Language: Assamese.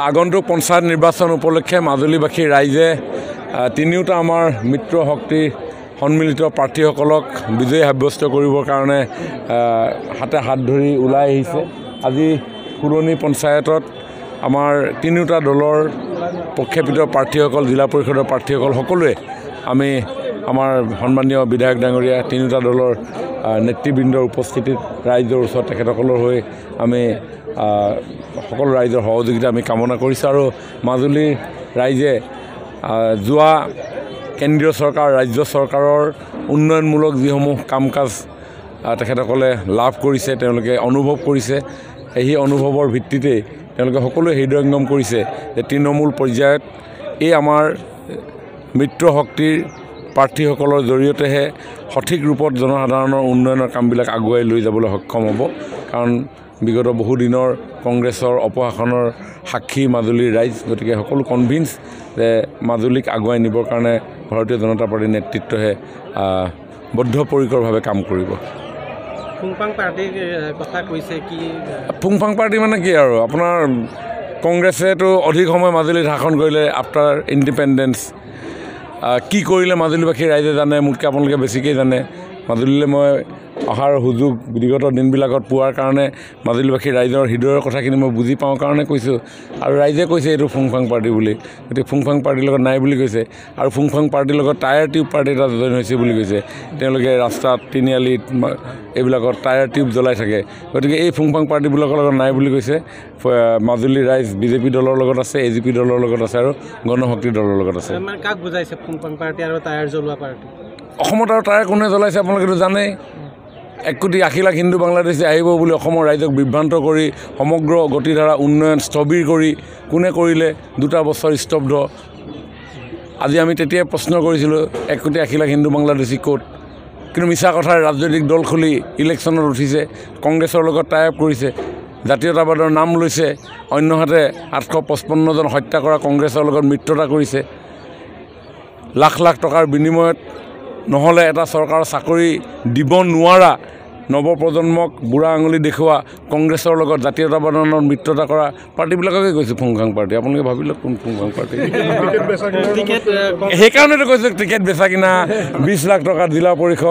আগন্তুক পঞ্চায়ত নিৰ্বাচন উপলক্ষে মাজুলীবাসী ৰাইজে তিনিওটা আমাৰ মিত্ৰ শক্তিৰ সন্মিলিত প্ৰাৰ্থীসকলক বিজয়ী সাব্যস্ত কৰিবৰ কাৰণে হাতে হাত ধৰি ওলাই আহিছে। আজি ফুলনি পঞ্চায়তত আমাৰ তিনিওটা দলৰ প্ৰক্ষেপিত প্ৰাৰ্থীসকল, জিলা পৰিষদৰ প্ৰাৰ্থীসকল সকলোৱে আমি আমাৰ সন্মানীয় বিধায়ক ডাঙৰীয়া তিনিওটা দলৰ নেতৃবৃন্দৰ উপস্থিতিত ৰাইজৰ ওচৰত তেখেতসকলৰ হৈ আমি সকলো ৰাইজৰ সহযোগিতা আমি কামনা কৰিছোঁ। আৰু মাজুলীৰ ৰাইজে যোৱা কেন্দ্ৰীয় চৰকাৰ, ৰাজ্য চৰকাৰৰ উন্নয়নমূলক যিসমূহ কাম কাজ তেখেতসকলে লাভ কৰিছে, তেওঁলোকে অনুভৱ কৰিছে, সেই অনুভৱৰ ভিত্তিতেই তেওঁলোকে সকলোৱে হৃদয়ংগম কৰিছে যে তৃণমূল পৰ্যায়ত এই আমাৰ মিত্ৰ শক্তিৰ প্ৰাৰ্থীসকলৰ জৰিয়তেহে সঠিক ৰূপত জনসাধাৰণৰ উন্নয়নৰ কামবিলাক আগুৱাই লৈ যাবলৈ সক্ষম হ'ব। কাৰণ বিগত বহুদিনৰ কংগ্ৰেছৰ অপশাসনৰ সাক্ষী মাজুলীৰ ৰাইজ, গতিকে সকলো কনভিন্স যে মাজুলীক আগুৱাই নিবৰ কাৰণে ভাৰতীয় জনতা পাৰ্টীৰ নেতৃত্বহে বদ্ধপৰিকৰভাৱে কাম কৰিব। ফুংফাং পাৰ্টীৰ কথা কৈছে কি? ফুংফাং পাৰ্টী মানে কি আৰু আপোনাৰ কংগ্ৰেছেতো অধিক সময় মাজুলীত শাসন কৰিলে আফটাৰ ইণ্ডিপেণ্ডেঞ্চ। কি কৰিলে মাজুলীবাসী ৰাইজে জানে, মোতকৈ আপোনালোকে বেছিকৈ জানে। মাজুলীলৈ মই অহাৰ সুযোগ বিগত দিনবিলাকত পোৱাৰ কাৰণে মাজুলীবাসী ৰাইজৰ হৃদয়ৰ কথাখিনি মই বুজি পাওঁ কাৰণে কৈছোঁ। আৰু ৰাইজে কৈছে এইটো ফুংফাং পাৰ্টি বুলি, গতিকে ফুংফাং পাৰ্টিৰ লগত নাই বুলি কৈছে। আৰু ফুংফাং পাৰ্টিৰ লগত টায়াৰ টিউব পাৰ্টি এটা জইন হৈছে বুলি কৈছে। তেওঁলোকে ৰাস্তাত, তিনিআলিত এইবিলাকত টায়াৰ টিউব জ্বলাই থাকে, গতিকে এই ফুংফাং পাৰ্টিবিলাকৰ লগত নাই বুলি কৈছে। মাজুলীৰ ৰাইজ বিজেপি দলৰ লগত আছে, AGP দলৰ লগত আছে আৰু গণশক্তি দলৰ লগত আছে। কাক বুজাইছে ফুংফাং পাৰ্টি আৰু টায়াৰ জ্বলোৱা পাৰ্টি? অসমত আৰু টায়াৰ কোনে জ্বলাইছে আপোনালোকেতো জানেই। 1,80,00,000 হিন্দু বাংলাদেশী আহিব বুলি অসমৰ ৰাইজক বিভ্ৰান্ত কৰি সমগ্ৰ গতিধাৰা উন্নয়ন স্থবিৰ কৰি কোনে কৰিলে? 2 বছৰ স্তব্ধ। আজি আমি তেতিয়াই প্ৰশ্ন কৰিছিলোঁ 1,80,00,000 হিন্দু বাংলাদেশী ক'ত? কিন্তু মিছা কথাৰ ৰাজনৈতিক দল খুলি ইলেকশ্যনত উঠিছে, কংগ্ৰেছৰ লগত টাই আপ কৰিছে, জাতীয়তাবাদৰ নাম লৈছে, অন্যহাতে 855 জন হত্যা কৰা কংগ্ৰেছৰ লগত মিত্ৰতা কৰিছে। লাখ লাখ টকাৰ বিনিময়ত নহ'লে এটা চৰকাৰৰ চাকৰি দিব নোৱাৰা নৱপ্ৰজন্মক বুঢ়া আঙুলি দেখুওৱা কংগ্ৰেছৰ লগত জাতীয়তাবাদৰ মিত্ৰতা কৰা পাৰ্টিবিলাককে কৈছোঁ ফুংফাং পাৰ্টি। আপোনালোকে ভাবি লওক কোন ফুংফাং পাৰ্টি। সেইকাৰণেতো কৈছোঁ টিকেট বেচা কিনা 20 লাখ টকাত জিলা পৰিষদ